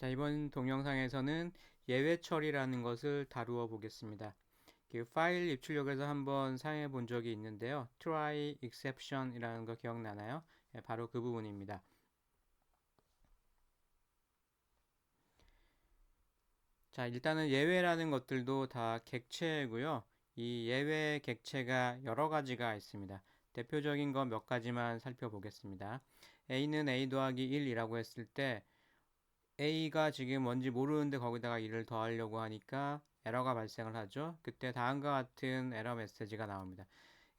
자, 이번 동영상에서는 예외 처리라는 것을 다루어 보겠습니다. 그 파일 입출력에서 한번 사용해 본 적이 있는데요. try exception 이라는 거 기억나나요? 예, 바로 그 부분입니다. 자, 일단은 예외라는 것들도 다 객체고요. 이 예외 객체가 여러 가지가 있습니다. 대표적인 거 몇 가지만 살펴보겠습니다. a는 a 더하기 1이라고 했을 때 A가 지금 뭔지 모르는데 거기다가 1을 더하려고 하니까 에러가 발생을 하죠. 그때 다음과 같은 에러 메시지가 나옵니다.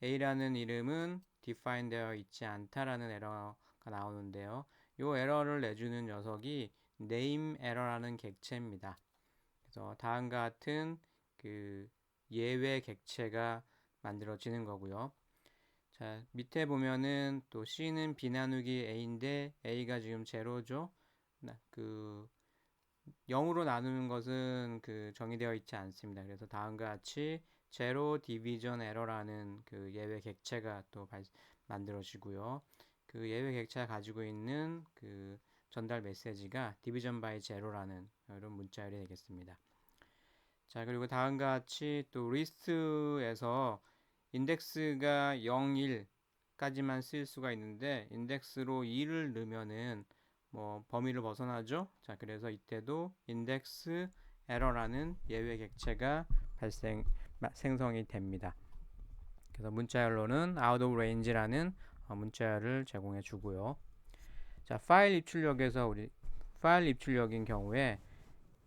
A라는 이름은 define 되어 있지 않다라는 에러가 나오는데요. 이 에러를 내주는 녀석이 name error라는 객체입니다. 그래서 다음과 같은 그 예외 객체가 만들어지는 거고요. 자, 밑에 보면은 또 C는 B 나누기 A인데 A가 지금 제로죠. 그 0으로 나누는 것은 그 정의되어 있지 않습니다. 그래서 다음과 같이 제로 디비전 에러라는 그 예외 객체가 또 만들어지고요. 그 예외 객체가 가지고 있는 그 전달 메시지가 디비전 바이 제로라는 이런 문자열이 되겠습니다. 자, 그리고 다음과 같이 또 리스트에서 인덱스가 0, 1까지만 쓸 수가 있는데 인덱스로 2를 넣으면은 뭐 범위를 벗어나죠. 자, 그래서 이때도 인덱스 에러라는 예외 객체가 생성이 됩니다. 그래서 문자열로는 out of range라는 문자열을 제공해 주고요. 자, 파일 입출력에서 우리 파일 입출력인 경우에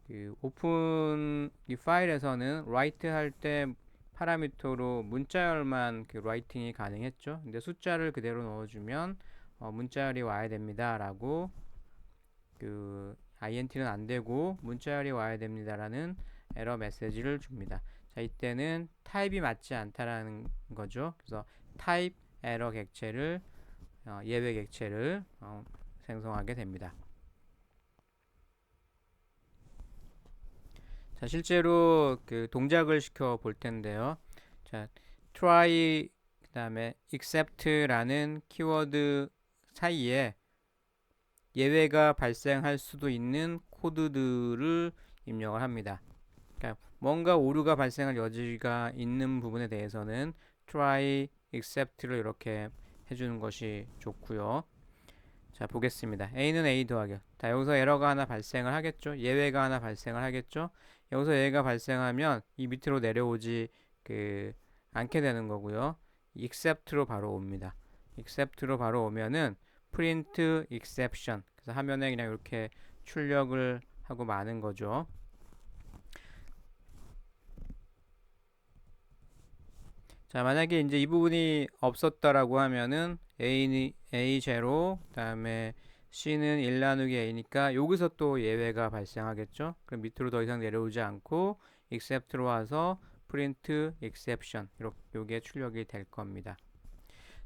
그 오픈 이 파일에서는 write 할 때 파라미터로 문자열만 그 writing이 가능했죠. 근데 숫자를 그대로 넣어주면 문자열이 와야 됩니다라고 그 int는 안 되고 문자열이 와야 됩니다라는 에러 메시지를 줍니다. 자, 이때는 타입이 맞지 않다라는 거죠. 그래서 타입 에러 객체를 예외 객체를 생성하게 됩니다. 자, 실제로 그 동작을 시켜 볼 텐데요. 자, try 그다음에 except라는 키워드 사이에 예외가 발생할 수도 있는 코드들을 입력을 합니다. 그러니까 뭔가 오류가 발생할 여지가 있는 부분에 대해서는 try except를 이렇게 해주는 것이 좋고요. 자, 보겠습니다. A는 A 더하기. 자, 여기서 에러가 하나 발생을 하겠죠. 예외가 하나 발생을 하겠죠. 여기서 예외가 발생하면 이 밑으로 내려오지 않게 되는 거고요. except로 바로 옵니다. except로 바로 오면은 print exception. 그래서 화면에 그냥 이렇게 출력을 하고 마는 거죠. 자, 만약에 이제 이 부분이 없었다라고 하면은 A 제로, 그다음에 C는 1 나누기 A니까 여기서 또 예외가 발생하겠죠. 그럼 밑으로 더 이상 내려오지 않고 except로 와서 print exception 이렇게 요게 출력이 될 겁니다.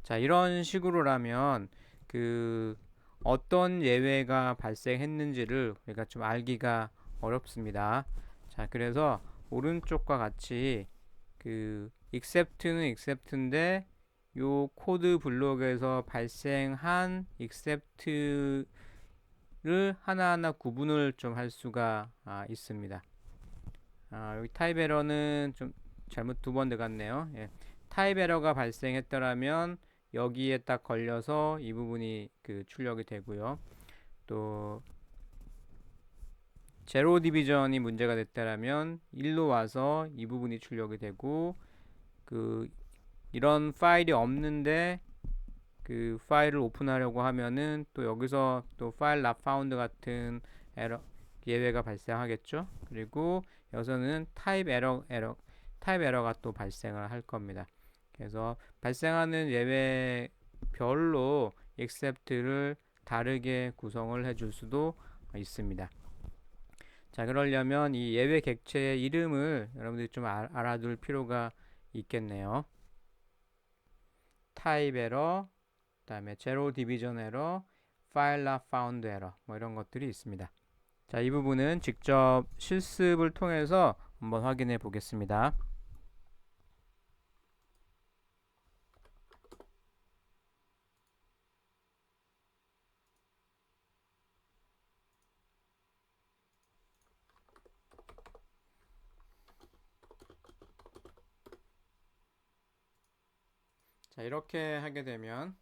자, 이런 식으로라면 그 어떤 예외가 발생했는지를 우리가 좀 알기가 어렵습니다. 자, 그래서 오른쪽과 같이 그 except는 except인데 요 코드 블록에서 발생한 except를 하나하나 구분을 좀 할 수가 있습니다. 여기 타입 에러는 좀 잘못 두 번 들어갔네요. 예. 타입 에러가 발생했더라면 여기에 딱 걸려서 이 부분이 그 출력이 되고요. 또 제로 디비전이 문제가 됐다라면 1로 와서 이 부분이 출력이 되고 그 이런 파일이 없는데 그 파일을 오픈하려고 하면은 또 여기서 또 파일 not found 같은 에러 예외가 발생하겠죠. 그리고 여기서는 타입 에러가 또 발생을 할 겁니다. 그래서 발생하는 예외별로 except를 다르게 구성을 해줄 수도 있습니다. 자, 그러려면 이 예외 객체의 이름을 여러분들이 좀 알아둘 필요가 있겠네요. 타입 에러, 그다음에 제로 디비전 에러, 파일 not found 에러 뭐 이런 것들이 있습니다. 자, 이 부분은 직접 실습을 통해서 한번 확인해 보겠습니다. 자, 이렇게 하게 되면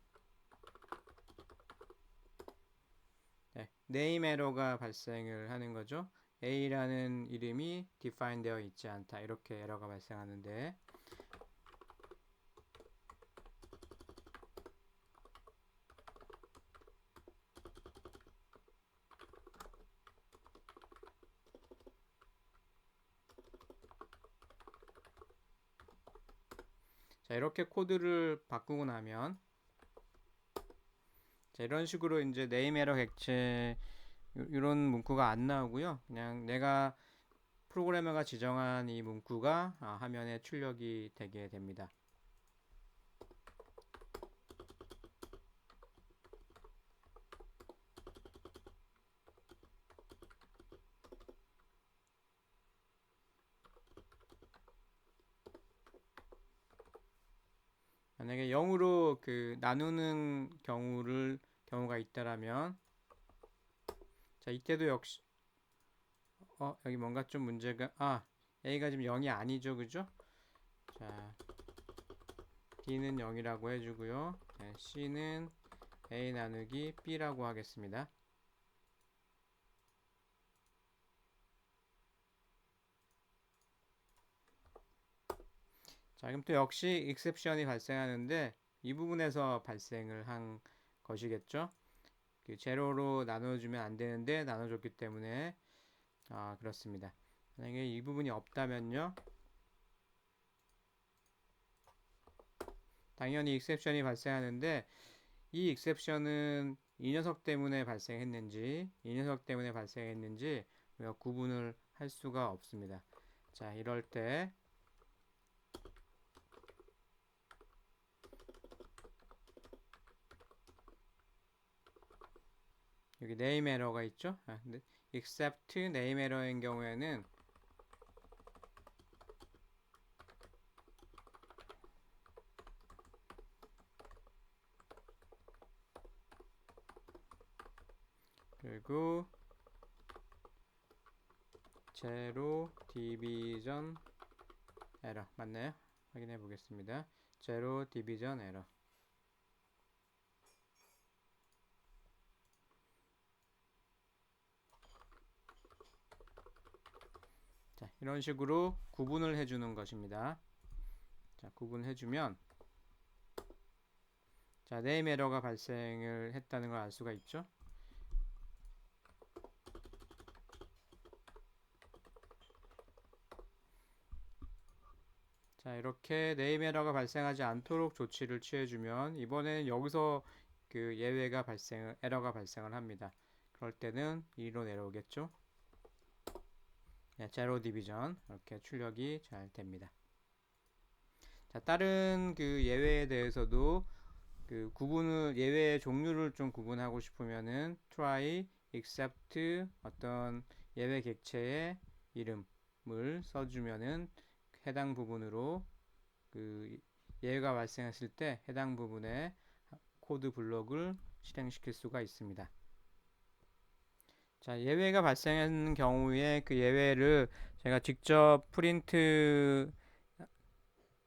네임 에러가 발생을 하는 거죠. A라는 이름이 define 되어 있지 않다. 이렇게 에러가 발생하는데, 자, 이렇게 코드를 바꾸고 나면, 자, 이런 식으로 이제 네임 에러 객체 이런 문구가 안 나오고요. 그냥 내가 프로그래머가 지정한 이 문구가 화면에 출력이 되게 됩니다. 만약에 0으로 그 나누는 경우가 있다라면, 자, 이때도 역시 여기 뭔가 좀 문제가 A가 지금 0이 아니죠, 그죠? 자, D는 0이라고 해주고요. 네, C는 A 나누기 B라고 하겠습니다. 자, 그럼 또 역시 익셉션이 발생하는데 이 부분에서 발생을 한 것이겠죠? 그 제로로 나눠주면 안 되는데 나눠줬기 때문에 그렇습니다. 만약에 이 부분이 없다면요, 당연히 익셉션이 발생하는데 이 익셉션은 이 녀석 때문에 발생했는지 이 녀석 때문에 발생했는지 우리가 구분을 할 수가 없습니다. 자, 이럴 때 여기 name error가 있죠? except name error인 경우에는 그리고 zero division error 맞나요? 확인해 보겠습니다. zero division error. 자, 이런 식으로 구분을 해주는 것입니다. 자, 구분해주면 자, name error가 발생을 했다는 걸 알 수가 있죠. 자, 이렇게 네임 에러가 발생하지 않도록 조치를 취해주면 이번에는 여기서 그 에러가 발생을 합니다. 그럴 때는 이로 내려오겠죠. 네, 제로 디비전 이렇게 출력이 잘 됩니다. 자, 다른 그 예외에 대해서도 그 예외의 종류를 좀 구분하고 싶으면은 try, except 어떤 예외 객체의 이름을 써주면은 해당 부분으로 그 예외가 발생했을 때 해당 부분에 코드 블록을 실행시킬 수가 있습니다. 자, 예외가 발생하는 경우에 그 예외를 제가 직접 프린트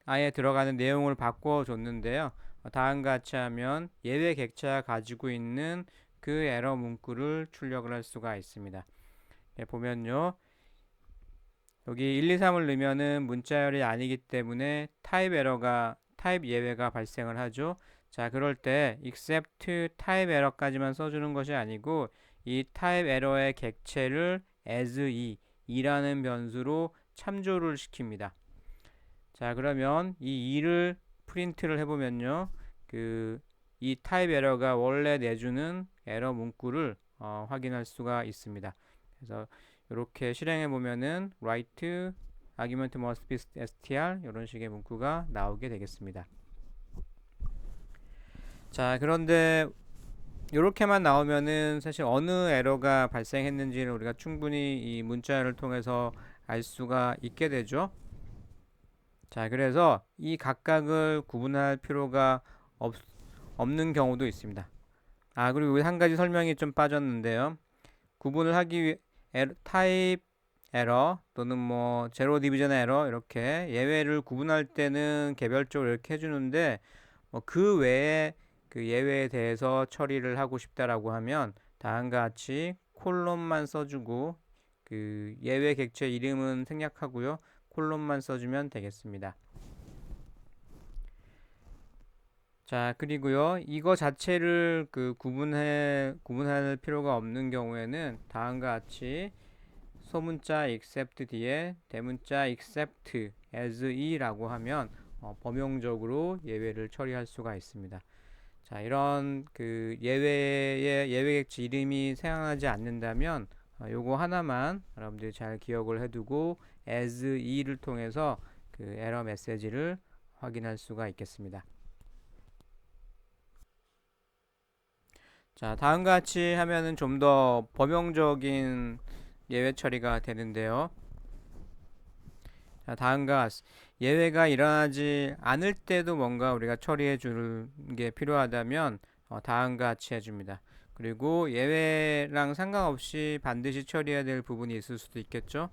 아예 들어가는 내용을 바꿔 줬는데요. 다음과 같이 하면 예외 객체가 가지고 있는 그 에러 문구를 출력을 할 수가 있습니다. 보면요. 여기 1, 2, 3을 넣으면은 문자열이 아니기 때문에 타입 예외가 발생을 하죠. 자, 그럴 때 except 타입 에러까지만 써주는 것이 아니고 이 타입 에러의 객체를 as 이라는 변수로 참조를 시킵니다. 자, 그러면 이 2를 프린트를 해보면요. 이 타입 에러가 원래 내주는 에러 문구를 확인할 수가 있습니다. 그래서 이렇게 실행해 보면은 write argument must be str 이런 식의 문구가 나오게 되겠습니다. 자, 그런데 이렇게만 나오면은 사실 어느 에러가 발생했는지를 우리가 충분히 이 문자를 통해서 알 수가 있게 되죠. 자, 그래서 이 각각을 구분할 필요가 없는 경우도 있습니다. 그리고 한 가지 설명이 좀 빠졌는데요. 구분을 하기 위해 타입 에러 또는 뭐 제로 디비전 에러 이렇게 예외를 구분할 때는 개별적으로 이렇게 해주는데 그 외에 그 예외에 대해서 처리를 하고 싶다라고 하면 다음과 같이 콜론만 써주고 그 예외 객체 이름은 생략하고요. 콜론만 써주면 되겠습니다. 자, 그리고요. 이거 자체를 그 구분할 필요가 없는 경우에는 다음과 같이 소문자 except 뒤에 대문자 except as e라고 하면 범용적으로 예외를 처리할 수가 있습니다. 자, 이런 그 예외 객체 이름이 생각나지 않는다면 요거 하나만 여러분들이 잘 기억을 해두고 as e를 통해서 그 에러 메시지를 확인할 수가 있겠습니다. 자, 다음과 같이 하면은 좀 더 범용적인 예외 처리가 되는데요. 자, 다음과 예외가 일어나지 않을 때도 뭔가 우리가 처리해 줄 게 필요하다면 다음과 같이 해줍니다. 그리고 예외랑 상관없이 반드시 처리해야 될 부분이 있을 수도 있겠죠.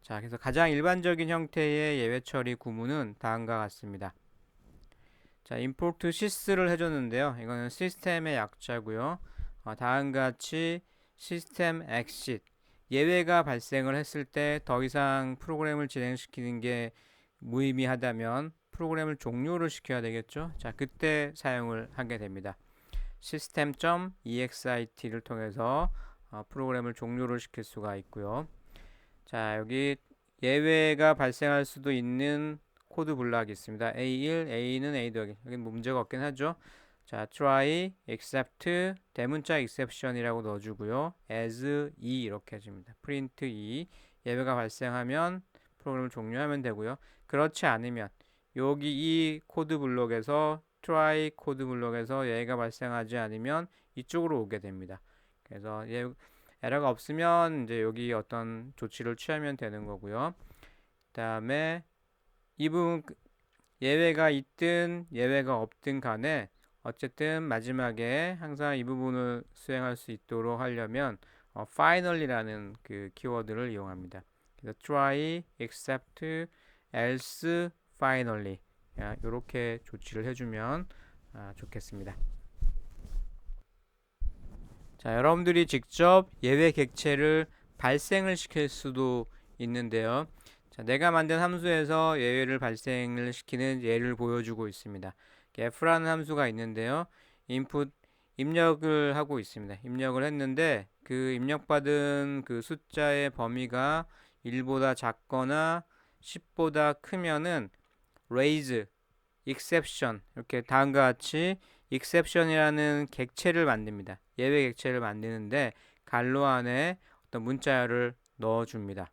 자, 그래서 가장 일반적인 형태의 예외 처리 구문은 다음과 같습니다. 자, import sys를 해줬는데요. 이거는 시스템의 약자고요. 다음과 같이 system exit 예외가 발생을 했을 때 더 이상 프로그램을 진행시키는 게 무의미하다면 프로그램을 종료를 시켜야 되겠죠. 자, 그때 사용을 하게 됩니다. system.exit를 통해서 프로그램을 종료를 시킬 수가 있고요. 자, 여기 예외가 발생할 수도 있는 코드 블락이 있습니다. A1, A는 A 더하기. 여기 문제가 없긴 하죠. 자, try, except, 대문자 exception이라고 넣어주고요. as e 이렇게 해줍니다. print e 예외가 발생하면 프로그램을 종료하면 되고요. 그렇지 않으면 여기 이 코드 블록에서 try 코드 블록에서 예외가 발생하지 않으면 이쪽으로 오게 됩니다. 그래서 에러가 없으면 이제 여기 어떤 조치를 취하면 되는 거고요. 그다음에 이 부분 예외가 있든 예외가 없든 간에 어쨌든 마지막에 항상 이 부분을 수행할 수 있도록 하려면 finally라는 그 키워드를 이용합니다. 그래서 try, except, else, finally 이렇게 조치를 해주면 좋겠습니다. 자, 여러분들이 직접 예외 객체를 발생을 시킬 수도 있는데요. 자, 내가 만든 함수에서 예외를 발생을 시키는 예를 보여주고 있습니다. f라는 함수가 있는데요. input 입력을 하고 있습니다. 입력을 했는데 그 입력받은 그 숫자의 범위가 1보다 작거나 10보다 크면은 raise, exception 이렇게 다음과 같이 exception이라는 객체를 만듭니다. 예외 객체를 만드는데 갈로 안에 어떤 문자열을 넣어줍니다.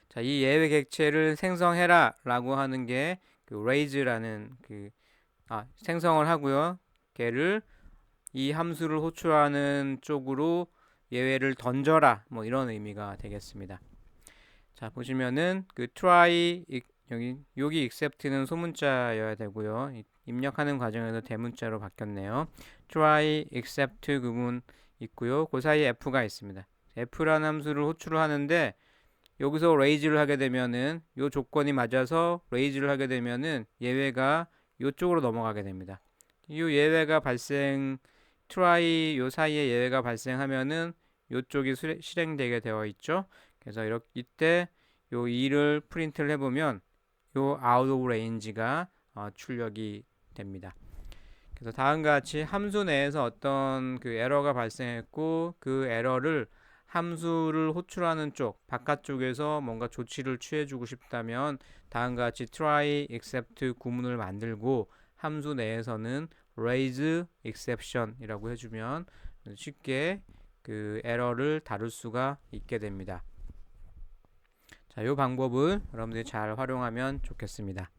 자, 이 예외 객체를 생성해라 라고 하는 게 그 raise라는 생성을 하고요. 걔를 이 함수를 호출하는 쪽으로 예외를 던져라 뭐 이런 의미가 되겠습니다. 자, 보시면은 그 try 여기 except는 소문자여야 되고요. 입력하는 과정에서 대문자로 바뀌었네요. try except 구문 있고요. 그 사이에 f가 있습니다. f라는 함수를 호출을 하는데 여기서 raise를 하게 되면은 요 조건이 맞아서 raise를 하게 되면은 예외가 요쪽으로 넘어가게 됩니다. 이 예외가 try 요 사이에 예외가 발생하면은 요쪽이 실행되게 되어 있죠. 그래서 이때 요 2를 프린트를 해보면 요 out of range가 출력이 됩니다. 그래서 다음과 같이 함수 내에서 어떤 그 에러가 발생했고 그 에러를 함수를 호출하는 쪽 바깥쪽에서 뭔가 조치를 취해주고 싶다면 다음과 같이 try except 구문을 만들고 함수 내에서는 raise exception 이라고 해주면 쉽게 그 에러를 다룰 수가 있게 됩니다. 자, 이 방법을 여러분들이 잘 활용하면 좋겠습니다.